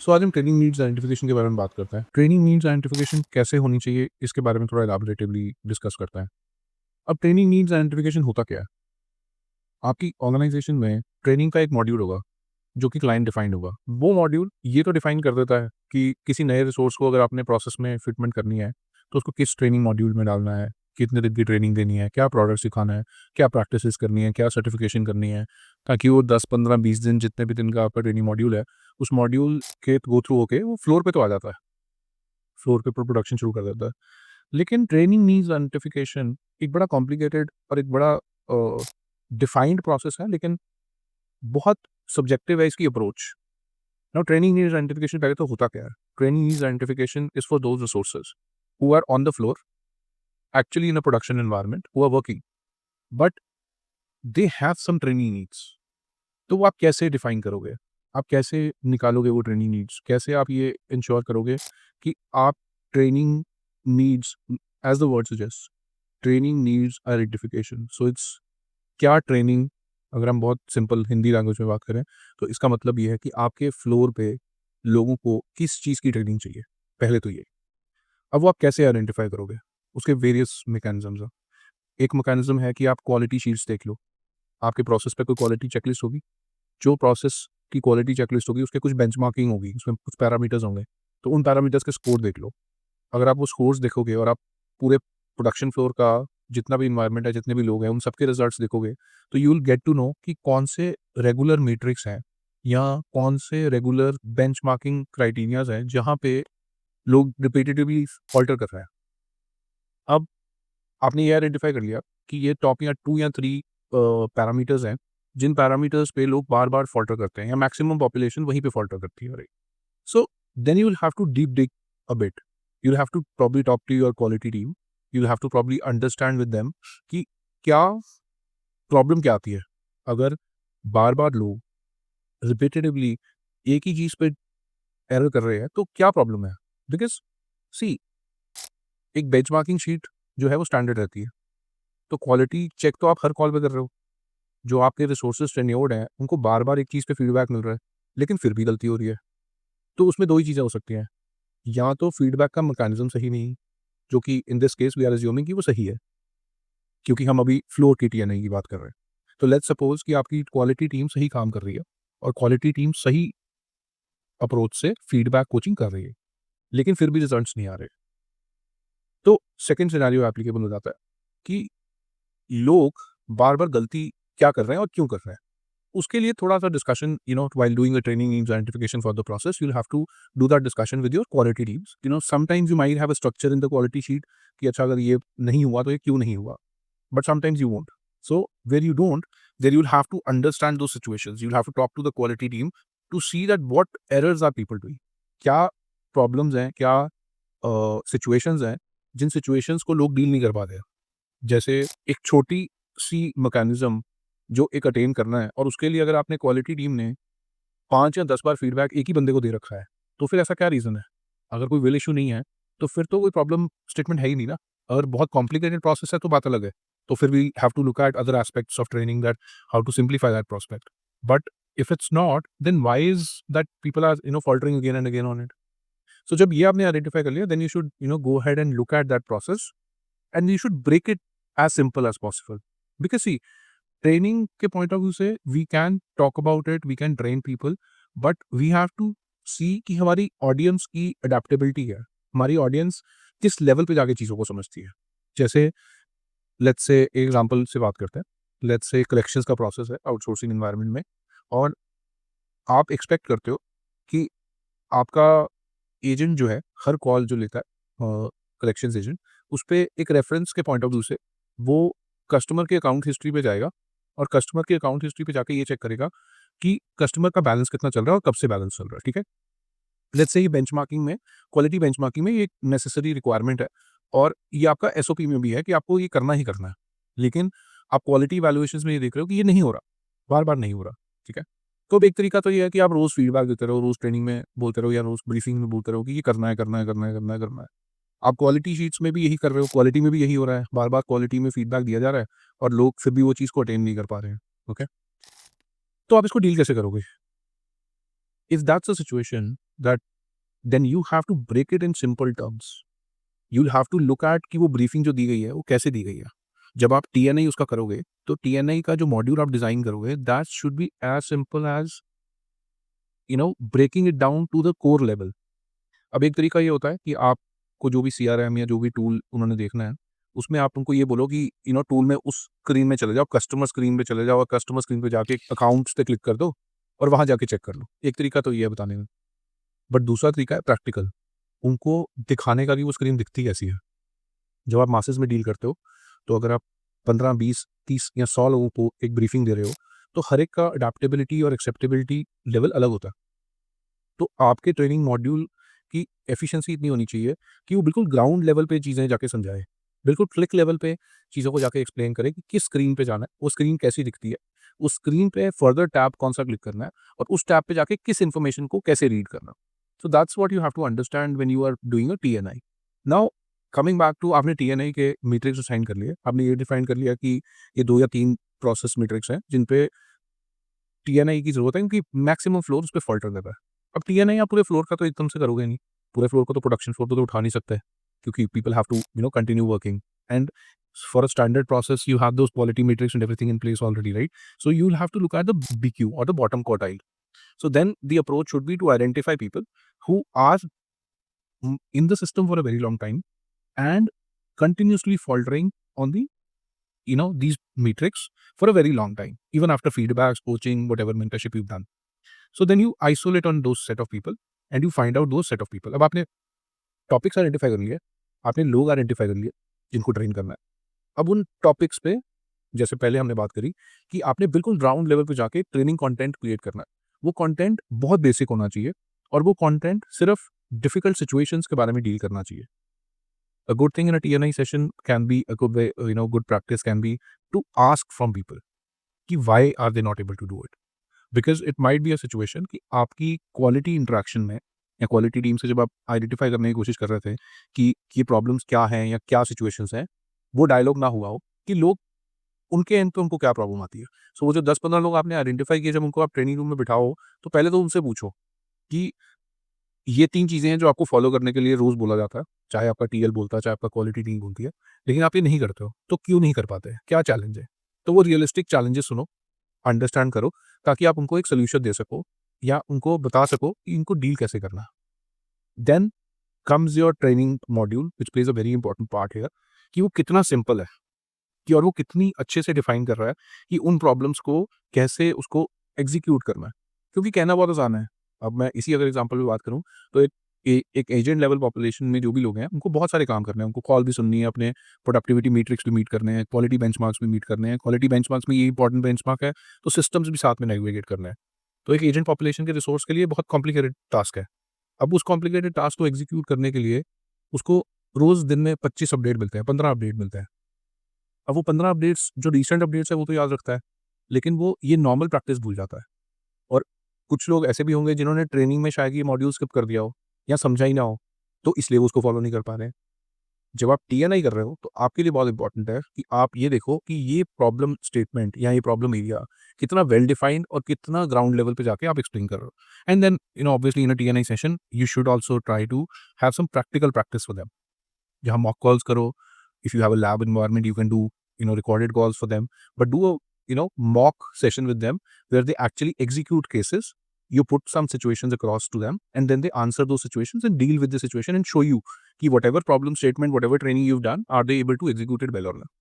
सो आज हम training needs identification के बारे में बात करते हैं। ट्रेनिंग नीड्स आइडेंटिफिकेशन कैसे होनी चाहिए, इसके बारे में थोड़ा इलैबोरेटिवली डिस्कस करते हैं। अब ट्रेनिंग नीड्स आइडेंटिफिकेशन होता क्या है? आपकी ऑर्गेनाइजेशन में ट्रेनिंग का एक मॉड्यूल होगा, जो कि क्लाइंट डिफाइंड होगा। वो मॉड्यूल ये तो डिफाइन कर देता है कि किसी नए रिसोर्स को अगर आपने प्रोसेस में फिटमेंट करनी है, तो उसको किस ट्रेनिंग मॉड्यूल में डालना है, कितने दिन की ट्रेनिंग देनी है, क्या प्रोडक्ट सिखाना है, क्या प्रैक्टिसेस करनी है, क्या सर्टिफिकेशन करनी है, ताकि वो 10, 15, 20 दिन जितने भी दिन का आपका ट्रेनिंग मॉड्यूल है, उस मॉड्यूल के गो थ्रू होके वो फ्लोर पे तो आ जाता है। फ्लोर पे प्रोडक्शन शुरू कर देता है। लेकिन ट्रेनिंग नीड्स आइडेंटिफिकेशन एक बड़ा कॉम्प्लिकेटेड और एक बड़ा डिफाइंड प्रोसेस है, लेकिन बहुत सब्जेक्टिव है इसकी approach. Now training needs identification पहले तो होता क्या है? Training needs identification is for those resources who are on the floor actually in a production environment, who are working, but they have some training needs. तो वो आप कैसे define करोगे? आप कैसे निकालोगे वो ट्रेनिंग नीड्स? कैसे आप ये इंश्योर करोगे कि आप training needs, as the word suggest, training needs identification, so it's क्या ट्रेनिंग, अगर हम बहुत सिंपल हिंदी लैंग्वेज में बात करें, तो इसका मतलब ये है कि आपके फ्लोर पे लोगों को किस चीज़ की ट्रेनिंग चाहिए, पहले तो ये। अब वो आप कैसे आइडेंटिफाई करोगे? उसके वेरियस मैकेनिज्म्स हैं। एक मैकेनिज्म है कि आप क्वालिटी शीट्स देख लो। आपके प्रोसेस पे कोई क्वालिटी चेकलिस्ट होगी, जो प्रोसेस की क्वालिटी चेकलिस्ट होगी उसके कुछ बेंचमार्किंग होगी, उसमें कुछ पैरामीटर्स होंगे, तो उन पैरामीटर्स के स्कोर देख लो। अगर आप वो स्कोर्स देखोगे और आप पूरे प्रोडक्शन फ्लोर का जितना भी इन्वायरमेंट है, जितने भी लोग हैं, उन सबके रिजल्ट्स देखोगे, तो you will get to know कि कौन से रेगुलर मैट्रिक्स हैं या कौन से रेगुलर बेंचमार्किंग क्राइटेरियाज हैं जहाँ पे लोग रिपीटेटिवली फॉल्टर कर रहे हैं। अब आपने ये आइडेंटिफाई कर लिया कि ये टॉप या 2 या 3 पैरामीटर्स हैं, जिन पैरामीटर्स पे लोग बार-बार फॉल्टर करते हैं या मैक्सिमम पॉपुलेशन वहीं पे फॉल्टर करती है। So then you will have to deep dig a bit. You'll have to probably talk to your quality team. You'll have to probably understand with them कि क्या प्रॉब्लम क्या आती है। अगर बार-बार लोग रिपीटेटिवली एक ही चीज़ पे एरर कर रहे हैं, तो क्या प्रॉब्लम है? बिकॉज़ सी, एक बेंचमार्किंग शीट जो है वो स्टैंडर्ड रहती है। तो क्वालिटी चेक तो आप हर कॉल पे कर रहे हो। जो आपके रिसोर्सेज़ टेन्योर्ड हैं, उनको बार-बार एक चीज़ पे फीडबैक मिल रहा है, लेकिन फिर भी गलती हो रही है। तो उसमें 2 ही चीज़ें हो सकती हैं। या तो फीडबैक का मैकेनिज़्म सही नहीं, जो कि in this case we are assuming कि वो सही है, क्योंकि हम अभी फ्लोर की टीएनए की बात कर रहे हैं। तो लेट्स सपोज कि आपकी क्वालिटी टीम सही काम कर रही है और क्वालिटी टीम सही अप्रोच से फीडबैक कोचिंग कर रही है, लेकिन फिर भी रिजल्ट्स नहीं आ रहे। तो सेकंड सिनेरियो एप्लीकेबल हो जाता है कि लोग बार-बार गलती क्या कर रहे हैं और क्यों कर रहे हैं। उसके लिए थोड़ा-सा discussion, while doing a training needs identification for the process, you will have to do that discussion with your quality teams. Sometimes you might have a structure in the quality sheet कि अच्छा, अगर ये नहीं हुआ तो ये क्यों नहीं हुआ? But sometimes you won't. So where you don't, there you'll have to understand those situations. You'll have to talk to the quality team to see that what errors are people doing. क्या problems हैं, क्या situations हैं, जिन situations को लोग deal नहीं कर पाते हैं। जैसे एक छोटी सी मैकेनिज्म जो एक अटेन करना है, और उसके लिए अगर आपने क्वालिटी टीम ने 5 या 10 बार फीडबैक एक ही बंदे को दे रखा है, तो फिर ऐसा क्या रीज़न है? अगर कोई विल इश्यू नहीं है, तो फिर तो कोई प्रॉब्लम स्टेटमेंट है ही नहीं ना। अगर बहुत कॉम्प्लिकेटेड प्रोसेस है तो बात अलग है। तो फिर we have to look at other aspects of training, that how to simplify that prospect. But if it's not, then why is that people are faltering again and again on it? So जब ये आपने identify कर लिया, then you should go ahead and look at that process and you should break it as simple as possible. Because see, training के point of view से we can talk about it, we can train people, but we have to see कि हमारी audience की adaptability है, हमारी audience किस level पे जाके चीज़ों को समझती है। जैसे लेट्स से एग्जांपल से बात करते हैं। लेट्स से कलेक्शंस का प्रोसेस है आउटसोर्सिंग एनवायरनमेंट में, और आप एक्सपेक्ट करते हो कि आपका एजेंट जो है, हर कॉल जो लेता है कलेक्शंस एजेंट, उस पे एक रेफरेंस के पॉइंट ऑफ व्यू से वो कस्टमर के अकाउंट हिस्ट्री पे जाएगा, और कस्टमर के अकाउंट हिस्ट्री पे जाके ये चेक करेगा कि कस्टमर का बैलेंस कितना चल रहा है और कब से बैलेंस चल रहा है, ठीक है? लेट्स से ये बेंचमार्किंग में, क्वालिटी बेंचमार्किंग में ये एक नेसेसरी रिक्वायरमेंट है, और ये आपका एसओपी में भी है कि आपको ये करना ही करना है। लेकिन आप क्वालिटी इवैल्यूएशंस में ये देख रहे हो कि ये नहीं हो रहा, बार-बार नहीं हो रहा, ठीक है? तो अब एक तरीका तो ये है कि आप रोज़ फीडबैक देते रहो, रोज़ ट्रेनिंग में बोलते रहो या रोज़ ब्रीफिंग में बोलते रहो कि ये करना है, करना है, करना है, करना है, करना है। आप क्वालिटी शीट्स में भी यही कर रहे हो, क्वालिटी में भी यही हो रहा है, बार-बार क्वालिटी में फीडबैक दिया जा रहा है और लोग फिर भी वो चीज़ को अटेन नहीं कर पा रहे हैं, ओके? तो आप इसको डील कैसे करोगे? If that's a situation, that then you have to break it in simple terms. You'll have to look at कि वो ब्रीफिंग जो दी गई है वो कैसे दी गई है। जब आप टीएनआई उसका करोगे तो टीएनआई का जो मॉड्यूल आप डिजाइन करोगे that should be as simple as breaking it down to the core level. अब एक तरीका ये होता है कि आपको जो भी सीआरएम या जो भी टूल उन्होंने देखना है, उसमें आप उनको ये बोलो कि टूल में उस स्क्रीन में चले जाओ, कस्टमर स्क्रीन पे चले जाओ और कस्टमर स्क्रीन पे जाके अकाउंट्स पे क्लिक कर दो और वहाँ जाके चेक कर लो। एक तरीका तो ये है बताने में। बट दूसरा तरीका है प्रैक्टिकल, उनको दिखाने का कि वो स्क्रीन दिखती कैसी है। जब आप मासेस में डील करते हो, तो अगर आप 15, 20, 30 या 100 लोगों को एक ब्रीफिंग दे रहे हो, तो हर एक का अडैप्टेबिलिटी और एक्सेप्टेबिलिटी लेवल अलग होता है। तो आपके ट्रेनिंग मॉड्यूल की एफिशिएंसी इतनी होनी चाहिए कि वो बिल्कुल ग्राउंड लेवल पे चीज़ें जाके समझाए। बिल्कुल क्लिक लेवल पे चीज़ों को जाके एक्सप्लेन करे कि किस स्क्रीन पे जाना है, वो स्क्रीन कैसी दिखती है, उस स्क्रीन पे फर्दर टैब कौन-सा क्लिक करना है और उस टैब पे जाके किस इन्फॉर्मेशन को कैसे रीड करना। So that's what you have to understand when you are doing a TNI. Now coming back to, आपने टीएनआई के मैट्रिक्स असाइन कर लिए, आपने ये डिफाइन कर लिया कि ये 2 या 3 प्रोसेस मैट्रिक्स हैं जिन पे टीएनआई की ज़रूरत है क्योंकि मैक्सिमम फ्लोर उस पे फ़ॉल्टर कर रहा है। अब टीएनआई आप पूरे फ्लोर का तो एकदम से करोगे नहीं, पूरे फ्लोर को तो प्रोडक्शन फ्लोर पे तो उठा नहीं सकते क्योंकि people have to continue working and for a standard process you have those quality metrics and everything in place already, right? So you'll have to look at the BQ or the bottom quartile. So then the approach should be to identify people who are in the system for a very long time and continuously faltering on the these metrics for a very long time, even after feedbacks, coaching, whatever mentorship you've done. So then you isolate on those set of people and you find out those set of people. अब आपने topics identify कर लिए, आपने लोग identify कर लिए जिनको train करना है। अब उन टॉपिक्स पे, जैसे पहले हमने बात करी कि आपने बिल्कुल ग्राउंड लेवल पे जाके ट्रेनिंग कंटेंट क्रिएट करना है। वो कंटेंट बहुत बेसिक होना चाहिए और वो कंटेंट सिर्फ डिफिकल्ट सिचुएशंस के बारे में डील करना चाहिए। A good thing in a TNI session can be a good way, good practice can be to ask from people कि why are they not able to do it? Because it might be a situation कि आपकी quality interaction में या quality team से जब आप identify करने की कोशिश कर रहे थे कि ये प्रॉब्लम्स क्या हैं या क्या सिचुएशंस हैं, वो डायलॉग ना हुआ हो कि लोग उनके एंड पे उनको क्या प्रॉब्लम आती है। सो वो जो 10-15 लोग आपने आइडेंटिफाई किए, जब उनको आप ट्रेनिंग रूम में बिठाओ, तो पहले तो उनसे पूछो कि ये 3 चीज़ें हैं जो आपको फॉलो करने के लिए रोज़ बोला जाता है, चाहे आपका टीएल बोलता है, चाहे आपका क्वालिटी टीम बोलती है, लेकिन आप ये नहीं करते हो, तो क्यों नहीं कर पाते? क्या चैलेंज है? तो वो रियलिस्टिक चैलेंजेस सुनो, अंडरस्टैंड करो, ताकि आप उनको एक सॉल्यूशन दे सको या उनको बता सको कि इनको डील कैसे करना है। Then comes your training module which plays a very important part here, कि वो कितना सिंपल है कि और वो कितनी अच्छे से डिफाइन कर रहा है कि उन प्रॉब्लम्स को कैसे उसको एग्ज़ीक्यूट करना है। क्योंकि कहना बहुत आसान है। अब मैं इसी अगर एग्ज़ाम्पल में बात करूँ, तो एक एजेंट लेवल पॉपुलेशन में जो भी लोग हैं, उनको बहुत सारे काम करने हैं। उनको कॉल भी सुननी है, अपने प्रोडक्टिविटी मैट्रिक्स भी मीट करने हैं, क्वालिटी बेंचमार्क्स भी मीट करने हैं। क्वालिटी बेंचमार्क्स में ये इंपॉर्टेंट बेंचमार्क है, तो सिस्टम्स भी साथ में नेविगेट करना है। तो एक एजेंट पॉपुलेशन के रिसोर्स के लिए बहुत कॉम्प्लिकेटेड टास्क है। अब उस कॉम्प्लिकेटेड टास्क को एग्ज़ीक्यूट करने के लिए उसको रोज़ दिन में 25 अपडेट मिलते हैं, 15 अपडेट मिलते हैं। अब वो 15 अपडेट्स जो रीसेंट अपडेट्स है वो तो याद रखता है, लेकिन वो ये नॉर्मल प्रैक्टिस भूल जाता है। और कुछ लोग ऐसे भी होंगे जिन्होंने ट्रेनिंग में शायद ये मॉड्यूल स्किप कर दिया हो या समझा ही ना हो, तो इसलिए वो उसको फॉलो नहीं कर पा रहे हैं। जब आप टीएनआई कर रहे हो, तो आपके लिए बहुत इंपॉर्टेंट है कि आप ये देखो कि ये प्रॉब्लम स्टेटमेंट या ये प्रॉब्लम एरिया कितना वेल डिफाइंड और कितना ग्राउंड लेवल पे जाके आप एक्सप्लेन कर रहे हो। And then obviously in a TNI session you should also try to have some practical practice for them, जहाँ मॉक कॉल्स करो। If you have a lab environment, you can do recorded calls for them, but do a mock session with them where they actually execute cases. You put some situations across to them and then they answer those situations and deal with the situation and show you कि whatever problem statement, whatever training you've done, are they able to execute it well or not.